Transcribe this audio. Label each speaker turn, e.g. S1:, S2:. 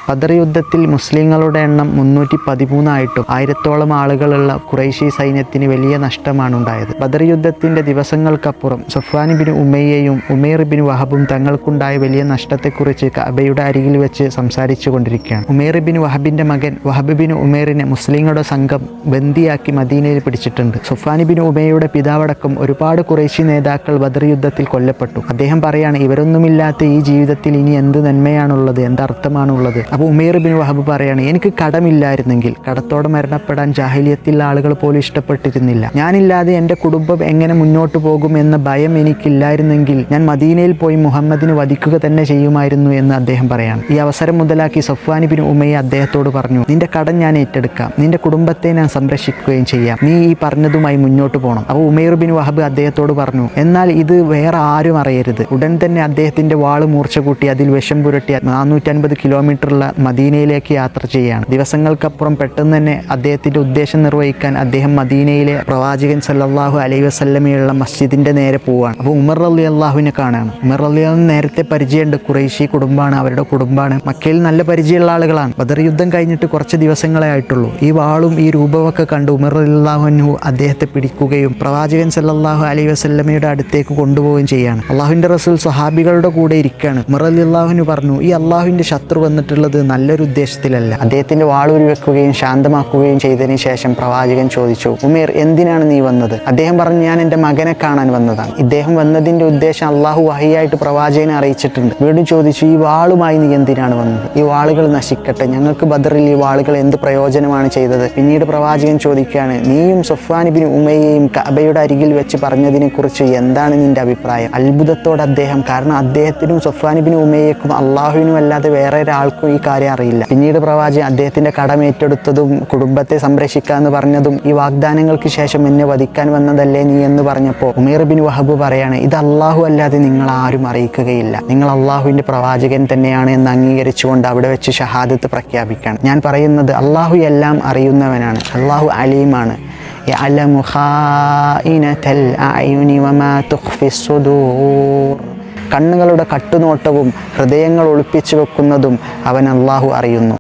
S1: ബദർ യുദ്ധത്തിൽ മുസ്ലിങ്ങളുടെ എണ്ണം 313 ആയിട്ടും 1000-ഓളം ആളുകളുള്ള ഖുറൈശി സൈന്യത്തിന് വലിയ നഷ്ടമാണ് ഉണ്ടായത്. ബദർ യുദ്ധത്തിന്റെ ദിവസങ്ങൾക്കപ്പുറം സഫ്വാൻ ബിൻ ഉമയ്യയും ഉമൈർ ബിൻ വഹബും തങ്ങൾക്കുണ്ടായ വലിയ നഷ്ടത്തെക്കുറിച്ച് കഅബയുടെ അരികിൽ വെച്ച് സംസാരിച്ചു കൊണ്ടിരിക്കുകയാണ്. ഉമൈർ ബിൻ വഹബിന്റെ മകൻ വഹബ് ബിൻ ഉമൈറിനെ മുസ്ലിങ്ങളുടെ സംഘം ബന്ദിയാക്കി മദീനയിൽ പിടിച്ചിട്ടുണ്ട്. സഫ്വാൻ ബിൻ ഉമയ്യയുടെ പിതാവടക്കം ഒരുപാട് ഖുറൈശി നേതാക്കൾ ബദർ യുദ്ധത്തിൽ കൊല്ലപ്പെട്ടു. അദ്ദേഹം പറയാണ്, ഇവരൊന്നുമില്ലാത്ത ഈ ജീവിതത്തിൽ ഇനി എന്ത് നന്മയാണുള്ളത്, എന്തർത്ഥമാണുള്ളത്? അപ്പോൾ ഉമൈർ ബിൻ വഹബ് പറയാണ്, എനിക്ക് കടമില്ലായിരുന്നെങ്കിൽ, കടത്തോടെ മരണപ്പെടാൻ ജാഹിലിയത്തിൽ ആളുകൾ പോലും ഇഷ്ടപ്പെട്ടിരുന്നില്ല. ഞാനില്ലാതെ എൻ്റെ കുടുംബം എങ്ങനെ മുന്നോട്ട് പോകും എന്ന ഭയം എനിക്കില്ലായിരുന്നെങ്കിൽ ഞാൻ മദീനയിൽ പോയി മുഹമ്മദിനെ വധിക്കുക തന്നെ ചെയ്യുമായിരുന്നു എന്ന് അദ്ദേഹം പറയാണ്. ഈ അവസരം മുതലാക്കി സഫ്വാൻ ബിൻ ഉമയ്യ അദ്ദേഹത്തോട് പറഞ്ഞു, നിന്റെ കടം ഞാൻ ഏറ്റെടുക്കാം, നിന്റെ കുടുംബത്തെ ഞാൻ സംരക്ഷിക്കുകയും ചെയ്യാം, നീ ഈ പറഞ്ഞതുമായി മുന്നോട്ട് പോകണം. അപ്പോൾ ഉമൈർ ബിൻ വഹബ് അദ്ദേഹത്തോട് പറഞ്ഞു, എന്നാൽ ഇത് വേറെ ആരും അറിയരുത്. ഉടൻ തന്നെ അദ്ദേഹത്തിന്റെ വാള് മൂർച്ച കൂട്ടി അതിൽ വിഷം പുരട്ടി 450 കിലോമീറ്ററുള്ള മദീനയിലേക്ക് യാത്ര ചെയ്യുകയാണ്. ദിവസങ്ങൾക്കപ്പുറം പെട്ടെന്ന് തന്നെ അദ്ദേഹത്തിന്റെ ഉദ്ദേശം നിർവഹിക്കാൻ അദ്ദേഹം മദീനയിലെ പ്രവാചകൻ സല്ലല്ലാഹു അലൈഹി വസല്ലമയുള്ള മസ്ജിദിന്റെ നേരെ പോവുകയാണ്. അപ്പോൾ ഉമർ റളിയല്ലാഹുവിനെ കാണാണ്. ഉമർ റളിയല്ലാഹു നേരത്തെ പരിചയമുണ്ട്, ഖുറൈശി കുടുംബമാണ്, അവരുടെ കുടുംബമാണ്, മക്കയിൽ നല്ല പരിചയമുള്ള ആളുകളാണ്. ബദർ യുദ്ധം കഴിഞ്ഞിട്ട് കുറച്ച് ദിവസങ്ങളെ ആയിട്ടുള്ളൂ. ഈ വാളും ഈ രൂപമൊക്കെ കണ്ട് ഉമർ റളിയല്ലാഹു അൻഹു അദ്ദേഹത്തെ പിടിക്കുകയും പ്രവാചകൻ സല്ലല്ലാഹു അലൈഹി വസല്ലമയുടെ അടുത്തേക്ക് കൊണ്ടുപോവുകയും ചെയ്യാണ്. അള്ളാഹുവിന്റെ റസൂൽ സ്വഹാബികളുടെ കൂടെ ഇരിക്കുകയാണ്. ഉമർ റളിയല്ലാഹു അൻഹു പറഞ്ഞു, ഈ അള്ളാഹുവിന്റെ ശത്രു വന്നിട്ടുള്ളത് നല്ലൊരു ഉദ്ദേശത്തിലല്ല. അദ്ദേഹത്തിന്റെ വാളൂരി വെക്കുകയും ശാന്തമാക്കുകയും ചെയ്തതിന് ശേഷം പ്രവാചകൻ ചോദിച്ചു, ഉമേർ, എന്തിനാണ് നീ വന്നത്? അദ്ദേഹം പറഞ്ഞു, ഞാൻ എൻ്റെ മകനെ കാണാൻ വന്നതാണ്. ഇദ്ദേഹം വന്നതിന്റെ ഉദ്ദേശം അള്ളാഹു വഹിയായിട്ട് പ്രവാചകനെ അറിയിച്ചിട്ടുണ്ട്. വീണ്ടും ചോദിച്ചു, ഈ വാളുമായി നീ എന്തിനാണ് വന്നത്? ഈ വാളുകൾ നശിക്കട്ടെ, ഞങ്ങൾക്ക് ബദറിൽ ഈ വാളുകൾ എന്ത് പ്രയോജനമാണ് ചെയ്തത്? പിന്നീട് പ്രവാചകൻ ചോദിക്കുകയാണ്, നീയും സഫ്വാൻ ബിൻ ഉമയ്യയും കഅബയുടെ അരികിൽ വെച്ച് പറഞ്ഞതിനെ കുറിച്ച് എന്താണ് നിന്റെ അഭിപ്രായം? അത്ഭുതത്തോടെ അദ്ദേഹം, കാരണം അദ്ദേഹത്തിനും സഫ്വാൻ ബിൻ ഉമയ്യക്കും അള്ളാഹുവിനും അല്ലാതെ വേറെ ഒരാൾക്കും ഈ കാര്യം അറിയില്ല. പിന്നീട് പ്രവാചകൻ അദ്ദേഹത്തിന്റെ കടം ഏറ്റെടുത്തതും കുടുംബത്തെ സംരക്ഷിക്കാന്ന് പറഞ്ഞതും ഈ വാഗ്ദാനങ്ങൾക്ക് ശേഷം എന്നെ വധിക്കാൻ വന്നതല്ലേ നീ എന്ന് പറഞ്ഞപ്പോൾ ഉമൈർ ബിൻ വഹബ് പറയാണ്, ഇത് അള്ളാഹു അല്ലാതെ നിങ്ങൾ ആരും അറിയിക്കുകയില്ല, നിങ്ങൾ അള്ളാഹുവിന്റെ പ്രവാചകൻ തന്നെയാണ് എന്ന് അംഗീകരിച്ചുകൊണ്ട് അവിടെ വെച്ച് ഷഹാദത്ത് പ്രഖ്യാപിക്കുകയാണ്. ഞാൻ പറയുന്നത്, അള്ളാഹു എല്ലാം അറിയുന്നവനാണ്, അള്ളാഹു അലീമാണ്. യഅലമു ഖായിനതൽ അഅയുനി വമാ തുഖ്ഫി സുദൂർ. കണ്ണുകളുടെ കട്ടുനോട്ടവും ഹൃദയങ്ങൾ ഒളിപ്പിച്ചു വെക്കുന്നതും അവൻ അള്ളാഹു അറിയുന്നു.